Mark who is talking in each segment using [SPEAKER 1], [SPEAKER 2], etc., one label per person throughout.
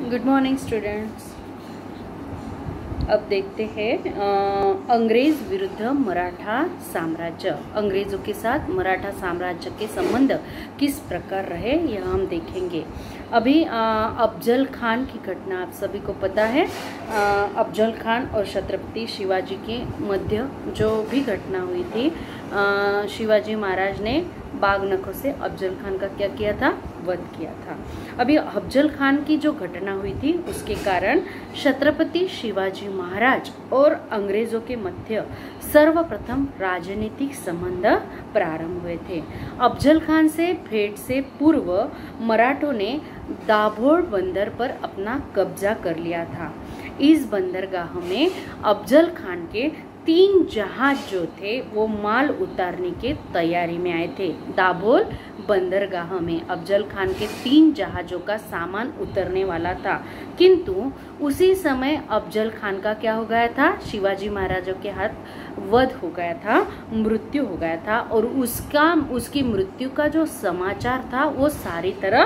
[SPEAKER 1] Good morning students. अब देखते हैं अंग्रेज विरुद्ध मराठा साम्राज्य। अंग्रेजों के साथ मराठा साम्राज्य के संबंध किस प्रकार रहे यह हम देखेंगे। अभी अफजल खान की घटना आप सभी को पता है। अफजल खान और छत्रपति शिवाजी के मध्य जो भी घटना हुई थी, शिवाजी महाराज ने बाघ नखों से अफजल खान का क्या किया था, वध किया था। अभी अफजल खान की जो घटना हुई थी उसके कारण छत्रपति शिवाजी महाराज और अंग्रेजों के मध्य सर्वप्रथम राजनीतिक संबंध प्रारंभ हुए थे। अफजल खान से भेंट से पूर्व मराठों ने दाभोळ बंदर पर अपना कब्जा कर लिया था। इस बंदरगाह में अफजल खान के 3 जहाज जो थे वो माल उतारने के तैयारी में आए थे। दाभोळ बंदरगाह में अफजल खान के 3 जहाजों का सामान उतरने वाला था, किंतु उसी समय अफजल खान का क्या हो गया था, शिवाजी महाराजों के हाथ वध हो गया था, मृत्यु हो गया था। और उसकी मृत्यु का जो समाचार था वो सारी तरह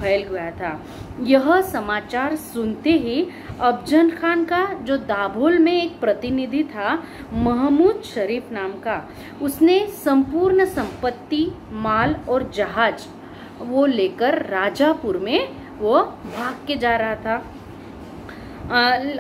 [SPEAKER 1] फैल गया था। यह समाचार सुनते ही अफजल खान का जो दाभोळ में एक प्रतिनिधि था, महमूद शरीफ नाम का, उसने संपूर्ण संपत्ति, माल और जहाज वो लेकर राजापुर में वो भाग के जा रहा था।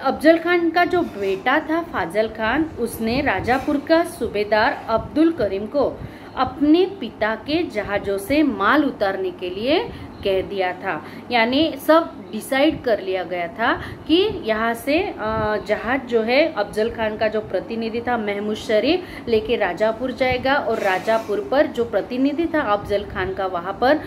[SPEAKER 1] अफजल खान का जो बेटा था फाजल खान, उसने राजापुर का सूबेदार अब्दुल करीम को अपने पिता के जहाजों से माल उतारने के लिए कह दिया था। यानी सब डिसाइड कर लिया गया था कि यहाँ से जहाज जो है अफजल खान का जो प्रतिनिधि था महमूद शरीफ लेके राजापुर जाएगा, और राजापुर पर जो प्रतिनिधि था अफजल खान का वहाँ पर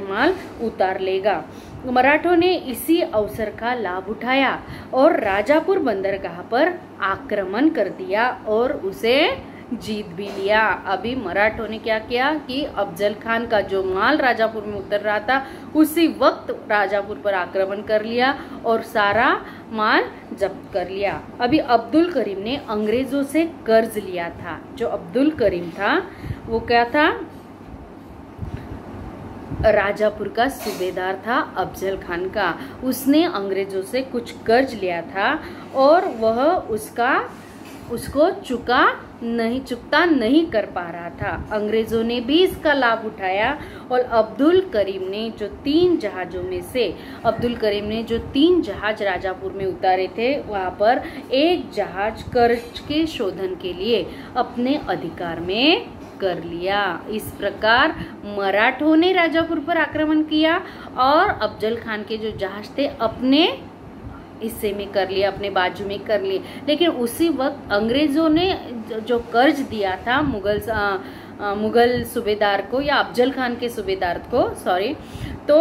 [SPEAKER 1] माल उतार लेगा। मराठों ने इसी अवसर का लाभ उठाया और राजापुर बंदरगाह पर आक्रमण कर दिया और उसे जीत भी लिया। अभी मराठों ने क्या किया कि अफजल खान का जो माल राजापुर में उतर रहा था उसी वक्त राजापुर पर आक्रमण कर लिया और सारा माल जब्त कर लिया। अभी अब्दुल करीम ने अंग्रेजों से कर्ज लिया था। जो अब्दुल करीम था वो क्या था, राजापुर का सूबेदार था अफजल खान का। उसने अंग्रेजों से कुछ कर्ज लिया था और वह उसको चुकता नहीं कर पा रहा था। अंग्रेजों ने भी इसका लाभ उठाया और अब्दुल करीम ने जो 3 जहाज राजापुर में उतारे थे, वहां पर एक जहाज कर्ज के शोधन के लिए अपने अधिकार में कर लिया। इस प्रकार मराठों ने राजापुर पर आक्रमण किया और अफजल खान के जो जहाज थे अपने हिस्से में कर लिया, अपने बाजू में कर लिए। लेकिन उसी वक्त अंग्रेजों ने जो कर्ज दिया था मुगल सूबेदार को या अफजल खान के सूबेदार को, तो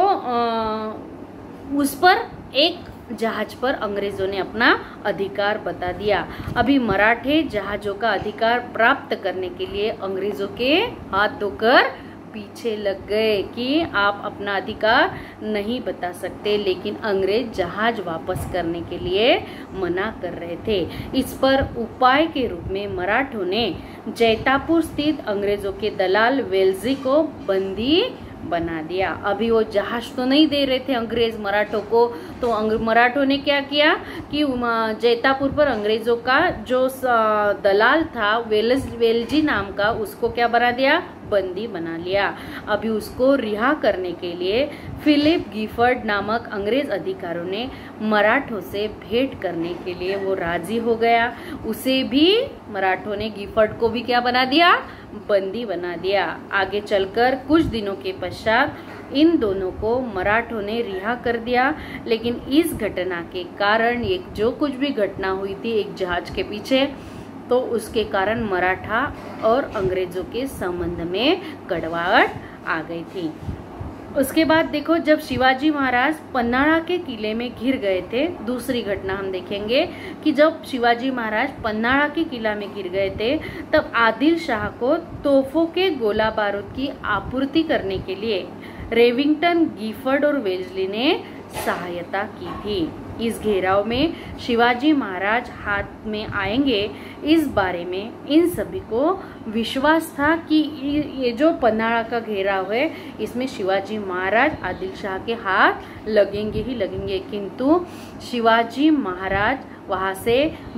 [SPEAKER 1] उस पर एक जहाज पर अंग्रेजों ने अपना अधिकार बता दिया। अभी मराठे जहाजों का अधिकार प्राप्त करने के लिए अंग्रेजों के हाथ धोकर पीछे लग गए कि आप अपना अधिकार नहीं बता सकते, लेकिन अंग्रेज जहाज वापस करने के लिए मना कर रहे थे। इस पर उपाय के रूप में मराठों ने जैतापुर स्थित अंग्रेजों के दलाल वेल्जी को बंदी बना दिया। अभी वो जहाज तो नहीं दे रहे थे अंग्रेज मराठों को, तो मराठों ने क्या किया कि जैतापुर पर अंग्रेजों का जो दलाल था वेल्जी नाम का, उसको क्या बना दिया, बंदी बना लिया। अभी उसको रिहा करने के लिए फिलिप गिफर्ड नामक अंग्रेज अधिकारियों ने मराठों से भेंट करने के लिए वो राजी हो गया। उसे भी मराठों ने, गिफर्ड को भी क्या बना दिया, बंदी बना दिया। आगे चलकर कुछ दिनों के पश्चात इन दोनों को मराठों ने रिहा कर दिया। लेकिन इस घटना के कारण जो कुछ भी घटना हुई थी एक जहाज के पीछे, तो उसके कारण मराठा और अंग्रेजों के संबंध में कड़वाहट आ गई थी। उसके बाद देखो, जब शिवाजी महाराज पन्हाड़ा के किले में घिर गए थे, दूसरी घटना हम देखेंगे कि जब शिवाजी महाराज पन्हाड़ा के किला में घिर गए थे, तब आदिल शाह को तोपों के गोला बारूद की आपूर्ति करने के लिए रेविंगटन, गिफर्ड और वेल्जली ने सहायता की थी। इस घेराव में शिवाजी महाराज हाथ में आएंगे, इस बारे में इन सभी को विश्वास था कि ये जो पन्हाड़ा का घेराव है इसमें शिवाजी महाराज आदिल शाह के हाथ लगेंगे ही लगेंगे। किंतु शिवाजी महाराज वहां से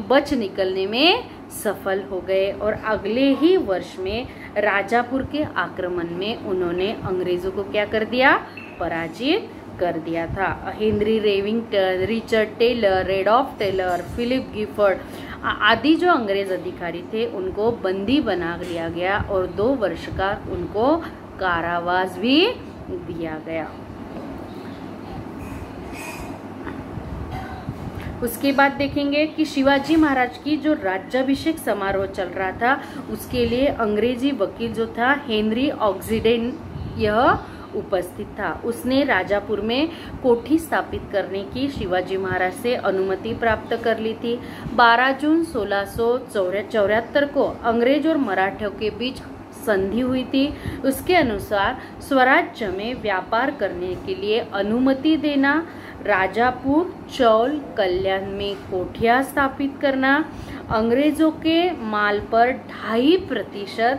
[SPEAKER 1] बच निकलने में सफल हो गए और अगले ही वर्ष में राजापुर के आक्रमण में उन्होंने अंग्रेजों को क्या कर दिया, पराजित कर दिया था। Henry Revington, Richard Taylor, Rudolph Taylor, Philip Gifford आदि जो अंग्रेज अधिकारी थे उनको बंदी बना लिया गया और 2 वर्ष का उनको कारावास भी दिया गया। उसके बाद देखेंगे कि शिवाजी महाराज की जो राज्याभिषेक समारोह चल रहा था उसके लिए अंग्रेजी वकील जो था हेनरी ऑक्सीडेन यह उपस्थित था। उसने राजापुर में कोठी स्थापित करने की शिवाजी महाराज से अनुमति प्राप्त कर ली थी। 12 जून 1674 को अंग्रेज और मराठों के बीच संधि हुई थी। उसके अनुसार स्वराज्य में व्यापार करने के लिए अनुमति देना, राजापुर, चौल, कल्याण में कोठियां स्थापित करना, अंग्रेजों के माल पर 2.5%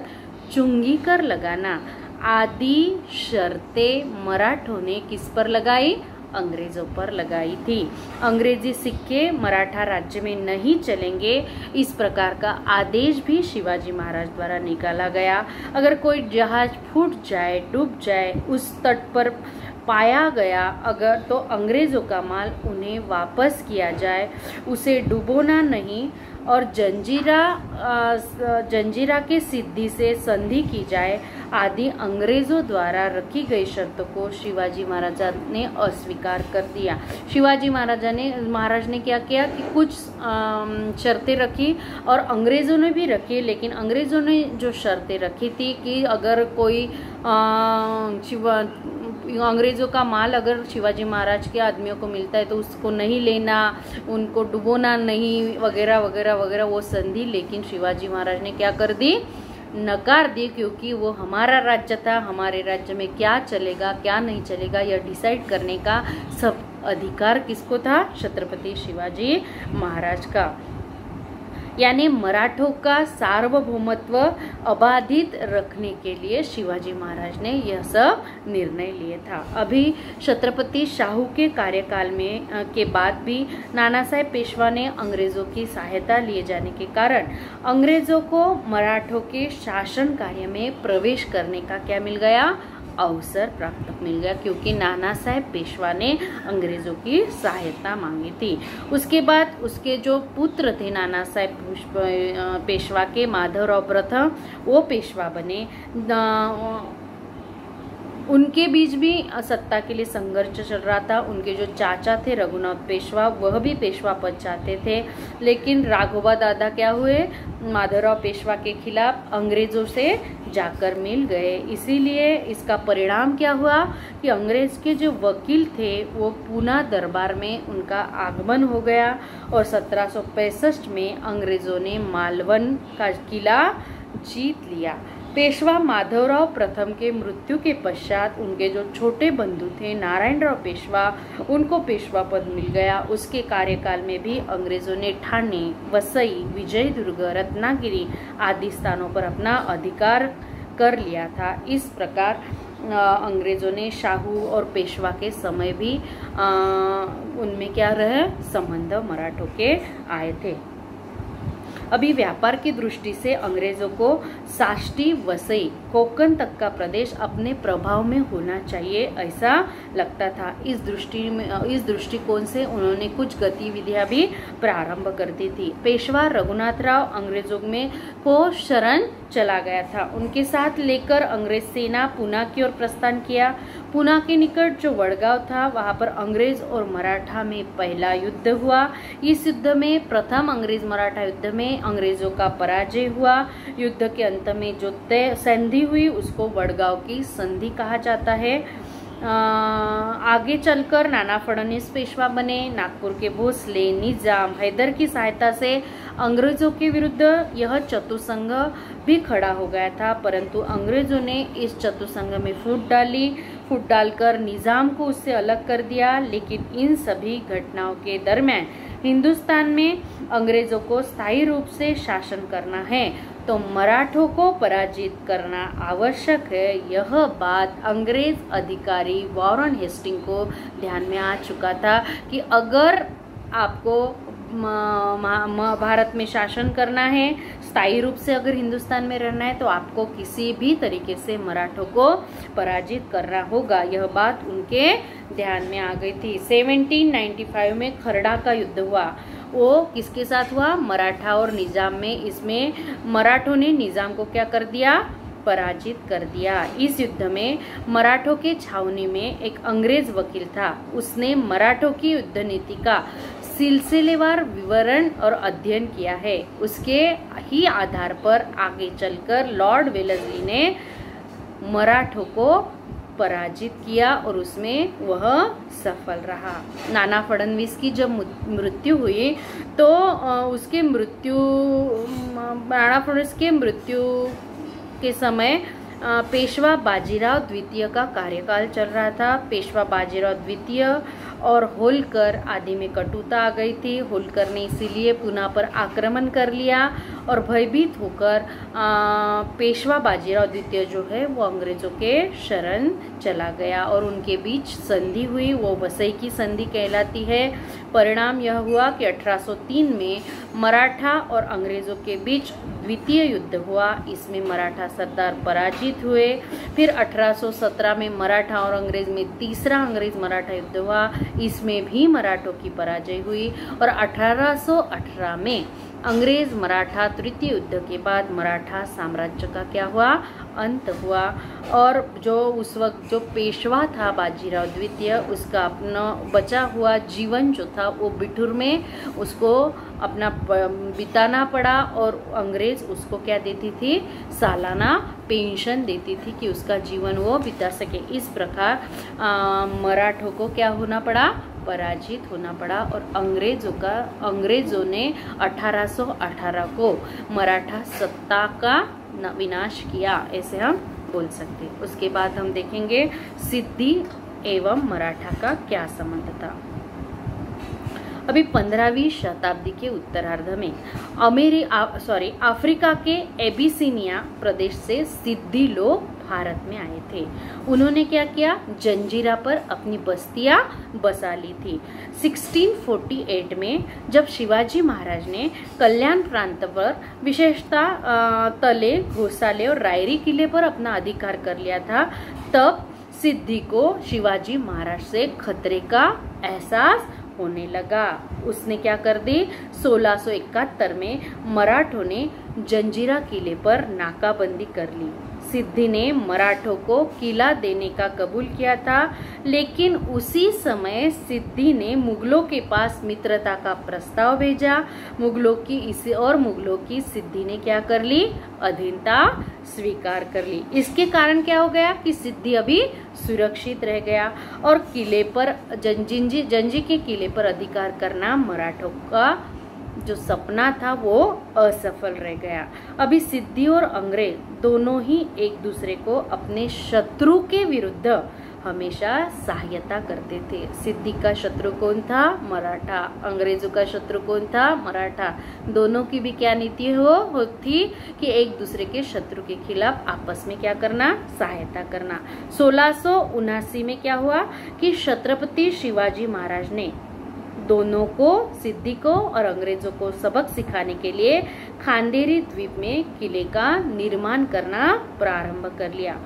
[SPEAKER 1] चुंगी कर लगाना आदि शर्तें मराठों ने किस पर लगाई, अंग्रेजों पर लगाई थी। अंग्रेजी सिक्के मराठा राज्य में नहीं चलेंगे, इस प्रकार का आदेश भी शिवाजी महाराज द्वारा निकाला गया। अगर कोई जहाज फूट जाए, डूब जाए, उस तट पर पाया गया अगर, तो अंग्रेजों का माल उन्हें वापस किया जाए, उसे डुबोना नहीं और जंजीरा के सिद्धि से संधि की जाए आदि अंग्रेजों द्वारा रखी गई शर्तों को शिवाजी महाराज ने अस्वीकार कर दिया। शिवाजी महाराज ने क्या किया कि कुछ शर्तें रखी और अंग्रेजों ने भी रखी, लेकिन अंग्रेजों ने जो शर्तें रखी थी कि अगर कोई अंग्रेजों का माल अगर शिवाजी महाराज के आदमियों को मिलता है तो उसको नहीं लेना, उनको डुबोना नहीं, वगैरह वगैरह वगैरह वो संधि, लेकिन शिवाजी महाराज ने क्या कर दी, नकार दी, क्योंकि वो हमारा राज्य था, हमारे राज्य में क्या चलेगा क्या नहीं चलेगा यह डिसाइड करने का सब अधिकार किसको था, छत्रपति शिवाजी महाराज का। यानी मराठों का सार्वभौमत्व अबाधित रखने के लिए शिवाजी महाराज ने यह सब निर्णय लिए था। अभी छत्रपति शाहू के कार्यकाल में के बाद भी नाना साहेब पेशवा ने अंग्रेजों की सहायता लिए जाने के कारण अंग्रेजों को मराठों के शासन कार्य में प्रवेश करने का क्या मिल गया, अवसर प्राप्त मिल गया, क्योंकि नाना साहेब पेशवा ने अंग्रेजों की सहायता मांगी थी। उसके बाद उसके जो पुत्र थे नाना साहेब पेशवा के, माधवराव प्रथम, वो पेशवा बने। उनके बीच भी सत्ता के लिए संघर्ष चल रहा था। उनके जो चाचा थे रघुनाथ पेशवा, वह भी पेशवा पद चाहते थे, लेकिन राघोबा दादा क्या हुए, माधवराव पेशवा के खिलाफ अंग्रेजों से जाकर मिल गए। इसीलिए इसका परिणाम क्या हुआ कि अंग्रेज के जो वकील थे वो पूना दरबार में उनका आगमन हो गया और 1765 में अंग्रेजों ने मालवन का किला जीत लिया। पेशवा माधवराव प्रथम के मृत्यु के पश्चात उनके जो छोटे बंधु थे नारायणराव पेशवा, उनको पेशवा पद मिल गया। उसके कार्यकाल में भी अंग्रेजों ने ठाणे, वसई, विजयदुर्ग, रत्नागिरी आदि स्थानों पर अपना अधिकार कर लिया था। इस प्रकार अंग्रेजों ने शाहू और पेशवा के समय भी उनमें क्या रहे, संबंध मराठों के आए थे। अभी व्यापार की दृष्टि से अंग्रेजों को साष्टी, वसई, कोंकण तक का प्रदेश अपने प्रभाव में होना चाहिए ऐसा लगता था। इस दृष्टिकोण से उन्होंने कुछ गतिविधियां भी प्रारंभ कर दी थी। पेशवा रघुनाथराव अंग्रेजों में को शरण चला गया था। उनके साथ लेकर अंग्रेज सेना पूना की ओर प्रस्थान किया। पूना के निकट जो वडगांव था वहां पर अंग्रेज और मराठा में पहला युद्ध हुआ। इस युद्ध में प्रथम अंग्रेज मराठा युद्ध में अंग्रेजों का पराजय हुआ। युद्ध के अंत में जो तय संधि हुई उसको वडगांव की संधि कहा जाता है। आगे चलकर नाना फडणवीस पेशवा बने। नागपुर के भोसले, निजाम, हैदर की सहायता से अंग्रेजों के विरुद्ध यह चतुसंघ भी खड़ा हो गया था, परंतु अंग्रेजों ने इस चतुसंघ में फूट डाली। फूट डालकर निजाम को उससे अलग कर दिया। लेकिन इन सभी घटनाओं के दरमियान हिंदुस्तान में अंग्रेजों को स्थायी रूप से शासन करना है तो मराठों को पराजित करना आवश्यक है। यह बात अंग्रेज अधिकारी वॉरेन हेस्टिंग को ध्यान में आ चुका था कि अगर आपको भारत में शासन करना है, स्थायी रूप से अगर हिंदुस्तान में रहना है तो आपको किसी भी तरीके से मराठों को पराजित करना होगा। यह बात उनके ध्यान में आ गई थी। 1795 में खरड़ा का युद्ध हुआ। वो किसके साथ हुआ? मराठा और निजाम में। इसमें मराठों ने निजाम को क्या कर दिया? पराजित कर दिया। इस युद्ध में मराठों के छावनी में एक अंग्रेज वकील था। उसने मराठों की युद्ध नीति का सिलसिलेवार विवरण और अध्ययन किया है। उसके ही आधार पर आगे चलकर लॉर्ड वेलेस्ली ने मराठों को पराजित किया और उसमें वह सफल रहा। नाना फडणवीस की जब मृत्यु हुई तो नाना फडणवीस के मृत्यु के समय पेशवा बाजीराव द्वितीय का कार्यकाल चल रहा था। पेशवा बाजीराव द्वितीय और होलकर आदि में कटुता आ गई थी। होलकर ने इसीलिए पुणे पर आक्रमण कर लिया और भयभीत होकर पेशवा बाजीराव द्वितीय जो है वो अंग्रेजों के शरण चला गया और उनके बीच संधि हुई। वो वसई की संधि कहलाती है। परिणाम यह हुआ कि 1803 में मराठा और अंग्रेजों के बीच द्वितीय युद्ध हुआ। इसमें मराठा सरदार पराजित हुए। फिर 1817 में मराठा और अंग्रेज में तीसरा अंग्रेज मराठा युद्ध हुआ। इसमें भी मराठों की पराजय हुई और 1818 में अंग्रेज मराठा तृतीय युद्ध के बाद मराठा साम्राज्य का क्या हुआ? अंत हुआ। और जो उस वक्त जो पेशवा था बाजीराव द्वितीय, उसका अपना बचा हुआ जीवन जो था वो बिठूर में उसको अपना बिताना पड़ा और अंग्रेज उसको क्या देती थी? सालाना पेंशन देती थी कि उसका जीवन वो बिता सके। इस प्रकार मराठों को क्या होना पड़ा? पराजित होना पड़ा और अंग्रेजों ने 1818 को मराठा सत्ता का विनाश किया, ऐसे हम बोल सकते हैं। उसके बाद हम देखेंगे सिद्दी एवं मराठा का क्या संबंध था। अभी 15वीं शताब्दी के उत्तरार्ध में अफ्रीका के एबिसिनिया प्रदेश से सिद्दी लोग भारत में आए थे। उन्होंने क्या किया? जंजीरा पर अपनी बस्तियां बसा ली थी। 1648 में जब शिवाजी महाराज ने कल्याण प्रांत पर विशेषतः तले, घोसाले और रायरी किले पर अपना अधिकार कर लिया था, तब सिद्दी को शिवाजी महाराज से खतरे का एहसास होने लगा। उसने क्या कर दी? 1671 में मराठों ने जंजीरा किले पर नाकाबंदी कर ली। सिद्दी ने मराठों को किला देने का कबूल किया था, लेकिन उसी समय सिद्दी ने मुगलों के पास मित्रता का प्रस्ताव भेजा। मुगलों की सिद्दी ने क्या कर ली? अधीनता स्वीकार कर ली। इसके कारण क्या हो गया कि सिद्दी अभी सुरक्षित रह गया और किले पर जंजी के किले पर अधिकार करना मराठों का जो सपना था वो असफल रह गया। अभी सिद्दी और अंग्रेज दोनों ही एक दूसरे को अपने शत्रु के विरुद्ध हमेशा सहायता करते थे। सिद्दी का शत्रु कौन था? मराठा। अंग्रेजों का शत्रु कौन था? मराठा। दोनों की भी क्या नीति थी कि एक दूसरे के शत्रु के खिलाफ आपस में क्या करना? सहायता करना। 1679 में क्या हुआ कि छत्रपति शिवाजी महाराज ने दोनों को, सिद्दी को और अंग्रेजों को सबक सिखाने के लिए खांदेरी द्वीप में किले का निर्माण करना प्रारंभ कर लिया।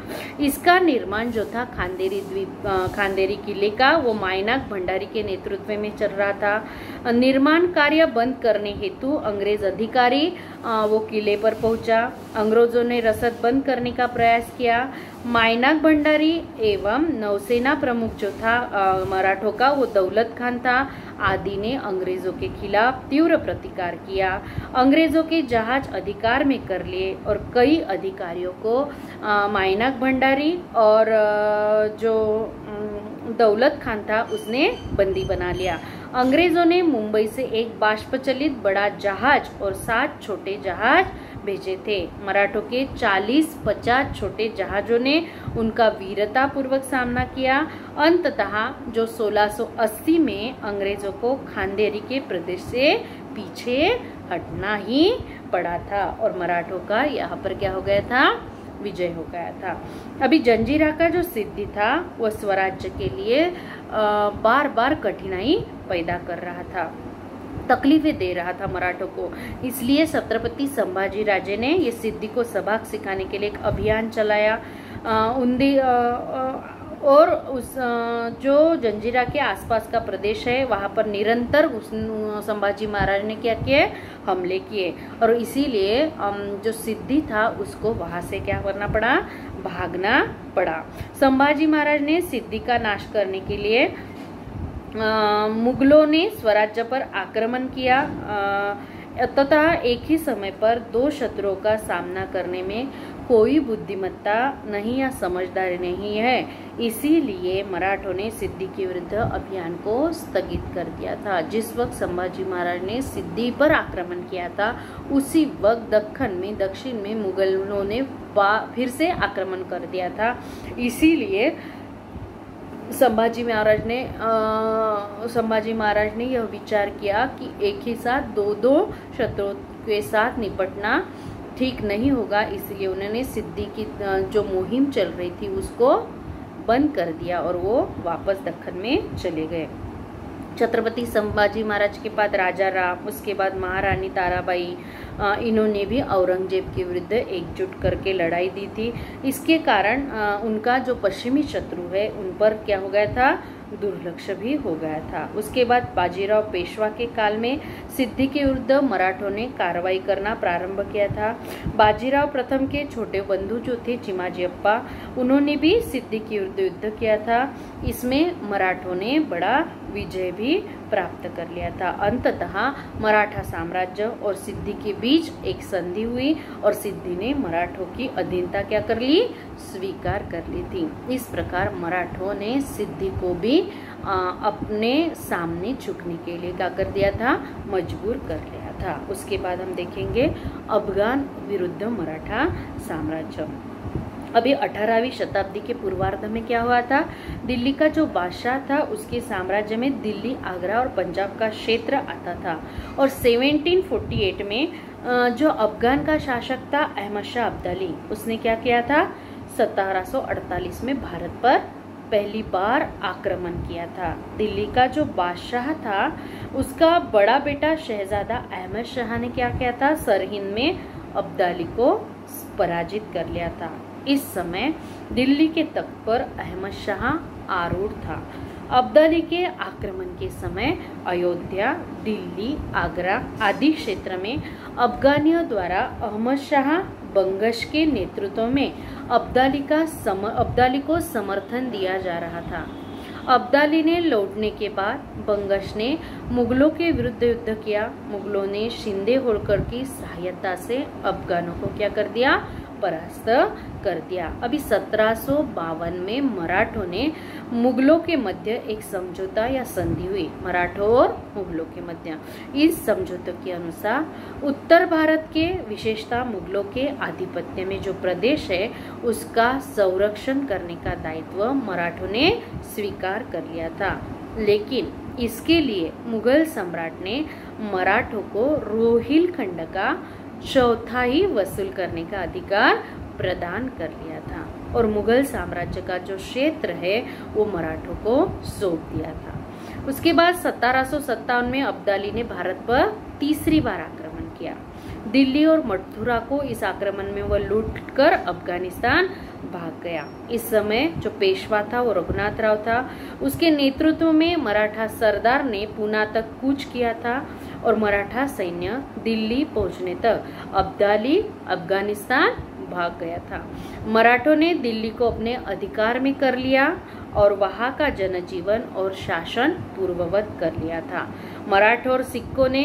[SPEAKER 1] इसका निर्माण जो था खांदेरी किले का, वो मायनाक भंडारी के नेतृत्व में चल रहा था। निर्माण कार्य बंद करने हेतु अंग्रेज अधिकारी वो किले पर पहुंचा। अंग्रेजों ने रसद बंद करने का प्रयास किया। मायनाक भंडारी एवं नौसेना प्रमुख जो था मराठों का, वो दौलत खान था, आदि ने अंग्रेजों के खिलाफ तीव्र प्रतिकार किया। अंग्रेजों के जहाज अधिकार में कर लिए और कई अधिकारियों को मायनाक भंडारी और जो दौलत खान था उसने बंदी बना लिया। अंग्रेजों ने मुंबई से एक बाष्पचलित बड़ा जहाज और 7 छोटे जहाज भेजे थे। मराठों के 40-50 छोटे जहाजों ने उनका वीरतापूर्वक सामना किया। अंततः जो 1680 में अंग्रेजों को खांदेरी के प्रदेश से पीछे हटना ही पड़ा था और मराठों का यहाँ पर क्या हो गया था, विजय हो गया था। अभी जंजीरा का जो सिद्धि था वह स्वराज्य के लिए बार बार कठिनाई पैदा कर रहा था, तकलीफें दे रहा था मराठों को। इसलिए छत्रपति संभाजी राजे ने ये सिद्धि को सबक सिखाने के लिए एक अभियान चलाया। और उस जो जंजीरा के आसपास का प्रदेश है वहाँ पर निरंतर संभाजी महाराज ने क्या किए, हमले किए और इसीलिए जो सिद्धि था उसको वहाँ से क्या करना पड़ा, भागना पड़ा। संभाजी महाराज ने सिद्धि का नाश करने के लिए मुगलों ने स्वराज्य पर आक्रमण किया तथा एक ही समय पर दो शत्रुओं का सामना करने में कोई बुद्धिमत्ता नहीं या समझदारी नहीं है। इसीलिए मराठों ने सिद्धि के विरुद्ध अभियान को स्थगित कर दिया था। जिस वक्त संभाजी महाराज ने सिद्धि पर आक्रमण किया था उसी वक्त दक्षिण में मुगलों ने फिर से आक्रमण कर दिया था। इसीलिए संभाजी महाराज ने यह विचार किया कि एक ही साथ दो शत्रुओं के साथ निपटना ठीक नहीं होगा। इसलिए उन्होंने सिद्धि की जो मुहिम चल रही थी उसको बंद कर दिया और वो वापस दक्कन में चले गए। छत्रपति संभाजी महाराज के बाद राजा राम, उसके बाद महारानी ताराबाई, इन्होंने भी औरंगजेब के विरुद्ध एकजुट करके लड़ाई दी थी। इसके कारण उनका जो पश्चिमी शत्रु है उन पर क्या हो गया था, दुर्लक्ष्य भी हो गया था। उसके बाद बाजीराव पेशवा के काल में सिद्धि के विरुद्ध मराठों ने कार्रवाई करना प्रारंभ किया था। बाजीराव प्रथम के छोटे बंधु जो थे चिमाजी अप्पा, उन्होंने भी सिद्धि के विरुद्ध युद्ध किया था। इसमें मराठों ने बड़ा विजय भी प्राप्त कर लिया था। अंततः मराठा साम्राज्य और सिद्धि के बीच एक संधि हुई और सिद्धि ने मराठों की अधीनता क्या कर ली, स्वीकार कर ली थी। इस प्रकार मराठों ने सिद्धि को भी अपने सामने झुकने के लिए क्या कर दिया था, मजबूर कर लिया था। उसके बाद हम देखेंगे अफगान विरुद्ध मराठा साम्राज्य। अभी 18वीं शताब्दी के पूर्वार्ध में क्या हुआ था, दिल्ली का जो बादशाह था उसके साम्राज्य में दिल्ली, आगरा और पंजाब का क्षेत्र आता था। और 1748 में जो अफगान का शासक था अहमद शाह अब्दाली, उसने क्या किया था, 1748 में भारत पर पहली बार आक्रमण किया था। दिल्ली का जो बादशाह था उसका बड़ा बेटा शहजादा अहमद शाह ने क्या किया था, सरहिंद में अब्दाली को पराजित कर लिया था। इस समय दिल्ली के तख्त पर अहमद शाह आरूढ़ था। अब्दाली के आक्रमण के समय अयोध्या, दिल्ली, आगरा आदि क्षेत्र में अफगानियों द्वारा अहमद शाह बंगश के नेतृत्व में अब्दाली को समर्थन दिया जा रहा था। अब्दाली ने लौटने के बाद बंगश ने मुगलों के विरुद्ध युद्ध किया। मुगलों ने शिंदे होलकर की सहायता से अफगानों को क्या कर दिया, परास्त कर दिया। अभी 1752 में मराठों ने मुगलों के मध्य एक समझौता या संधि हुई, मराठों और मुगलों के मध्य। इस समझौते के अनुसार उत्तर भारत के विशेषता मुगलों के आधिपत्य में जो प्रदेश है उसका संरक्षण करने का दायित्व मराठों ने स्वीकार कर लिया था। लेकिन इसके लिए मुगल सम्राट ने मराठों को रोहिलखंड का चौथाई वसूल करने का अधिकार प्रदान कर लिया था और मुगल साम्राज्य का जो क्षेत्र है वो मराठों को सौंप दिया था। उसके बाद 1757 में अब्दाली ने भारत पर तीसरी बार आक्रमण किया। दिल्ली और मथुरा को इस आक्रमण में वह लूटकर अफगानिस्तान भाग गया। इस समय जो पेशवा था वो रघुनाथ राव था। उसके नेतृत्व में मराठा सरदार ने पूना तक कूच किया था और मराठा सैन्य दिल्ली पहुंचने तक अब्दाली अफगानिस्तान भाग गया था। मराठों ने दिल्ली को अपने अधिकार में कर लिया और वहां का जनजीवन और शासन पूर्ववत कर लिया था। मराठों और सिखों ने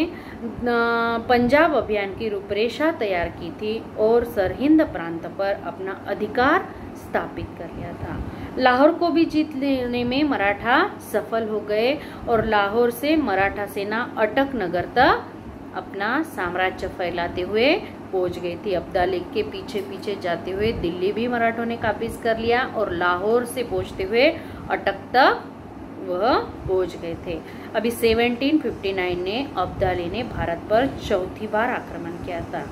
[SPEAKER 1] पंजाब अभियान की रूपरेखा तैयार की थी और सरहिंद प्रांत पर अपना अधिकार स्थापित कर लिया था। लाहौर को भी जीत लेने में मराठा सफल हो गए और लाहौर से मराठा सेना अटक नगर तक अपना साम्राज्य फैलाते हुए पहुंच गई थी। अब्दाली के पीछे पीछे जाते हुए दिल्ली भी मराठों ने काबिज कर लिया और लाहौर से पहुंचते हुए अटक तक वह पहुंच गए थे। अभी 1759 ने अब्दाली ने भारत पर चौथी बार आक्रमण किया था।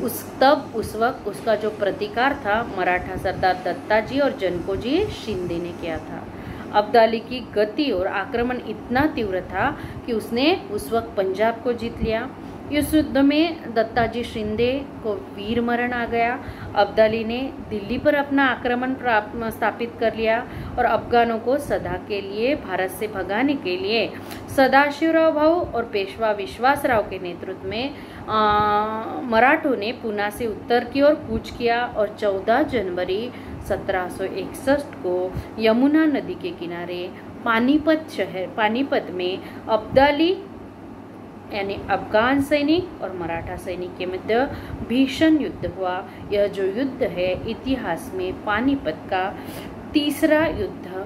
[SPEAKER 1] उस वक्त उसका जो प्रतिकार था मराठा सरदार दत्ताजी और जनकोजी शिंदे ने किया था। अब्दाली की गति और आक्रमण इतना तीव्र था कि उसने उस वक्त पंजाब को जीत लिया। इस युद्ध में दत्ताजी शिंदे को वीर मरण आ गया। अब्दाली ने दिल्ली पर अपना आक्रमण स्थापित कर लिया और अफगानों को सदा के लिए भारत से भगाने के लिए सदाशिवराव भाऊ और पेशवा विश्वासराव के नेतृत्व में मराठों ने पुणे से उत्तर की ओर कूच किया और 14 जनवरी 1761 को यमुना नदी के किनारे पानीपत में अब्दाली यानी अफगान सैनिक और मराठा सैनिक के मध्य भीषण युद्ध हुआ। यह जो युद्ध है इतिहास में पानीपत का तीसरा युद्ध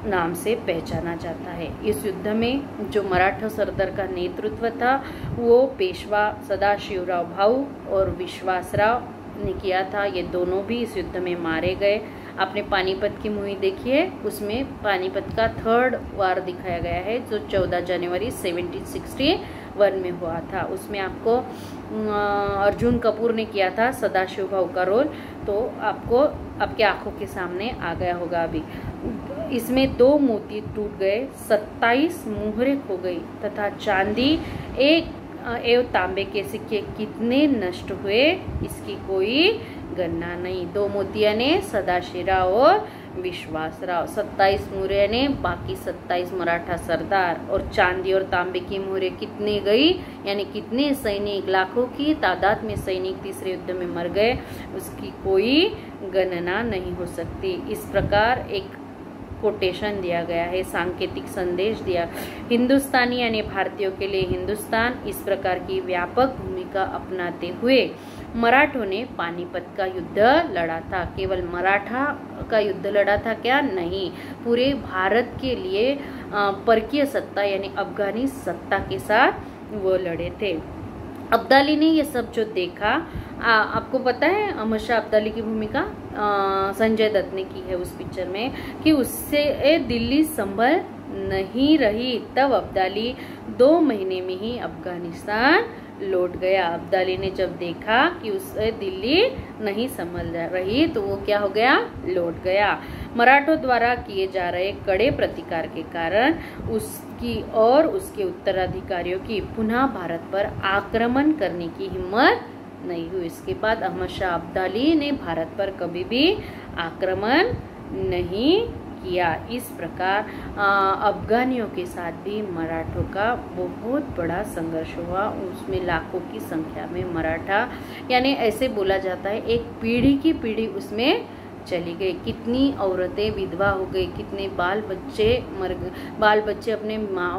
[SPEAKER 1] नाम से पहचाना जाता है। इस युद्ध में जो मराठा सरदार का नेतृत्व था वो पेशवा सदाशिवराव भाऊ और विश्वासराव ने किया था। ये दोनों भी इस युद्ध में मारे गए। आपने पानीपत की मूवी देखी है, उसमें पानीपत का 3rd वार दिखाया गया है जो 14 जनवरी 1761 में हुआ था। उसमें आपको अर्जुन कपूर ने किया था सदाशिव भाऊ का रोल, तो आपको आपके आंखों के सामने आ गया होगा। अभी इसमें 2 मोती टूट गए, 27 मुहरें खो गई तथा चांदी एवं तांबे के सिक्के कितने नष्ट हुए इसकी कोई गणना नहीं। 2 मोतिया ने सदाशिवराव और विश्वासराव, 27 मुहरें ने बाकी 27 मराठा सरदार, और चांदी और तांबे की मुहरें कितने गई यानी कितने सैनिक, लाखों की तादाद में सैनिक तीसरे युद्ध में मर गए उसकी कोई गणना नहीं हो सकती। इस प्रकार एक कोटेशन दिया गया है, सांकेतिक संदेश दिया। हिंदुस्तानी यानी भारतीयों के लिए हिंदुस्तान इस प्रकार की व्यापक भूमिका अपनाते हुए मराठों ने पानीपत का युद्ध लड़ा था। केवल मराठा का युद्ध लड़ा था क्या? नहीं, पूरे भारत के लिए परकीय सत्ता यानी अफगानी सत्ता के साथ वो लड़े थे। अब्दाली ने ये सब जो देखा, आपको पता है अहमद शाह अब्दाली की भूमिका संजय दत्त ने की है उस पिक्चर में, कि उससे दिल्ली संभल नहीं रही। तब अब्दाली 2 महीने में ही अफगानिस्तान लौट गया। अब्दाली ने जब देखा कि उससे दिल्ली नहीं संभल रही तो वो क्या हो गया? लौट गया। मराठों द्वारा किए जा रहे कड़े प्रतिकार के कारण उसकी और उसके उत्तराधिकारियों की पुनः भारत पर आक्रमण करने की हिम्मत नहीं हुई। इसके बाद अहमद शाह अब्दाली ने भारत पर कभी भी आक्रमण नहीं किया। इस प्रकार अफगानियों के साथ भी मराठों का बहुत बड़ा संघर्ष हुआ। उसमें लाखों की संख्या में मराठा, यानी ऐसे बोला जाता है एक पीढ़ी की पीढ़ी उसमें चली गई। कितनी औरतें विधवा हो गई, कितने बाल बच्चे मर गए, बाल बच्चे अपने माँ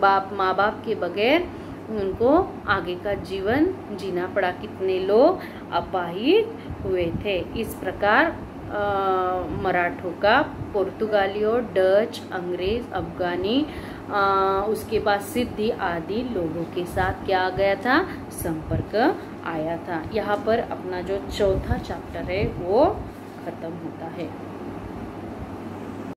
[SPEAKER 1] बाप के बगैर उनको आगे का जीवन जीना पड़ा, कितने लोग अपाहिज हुए थे। इस प्रकार मराठों का पुर्तगालियों, डच, अंग्रेज, अफगानी, उसके बाद सिद्धी आदि लोगों के साथ क्या आ गया था? संपर्क आया था। यहाँ पर अपना जो चौथा चैप्टर है वो खत्म होता है।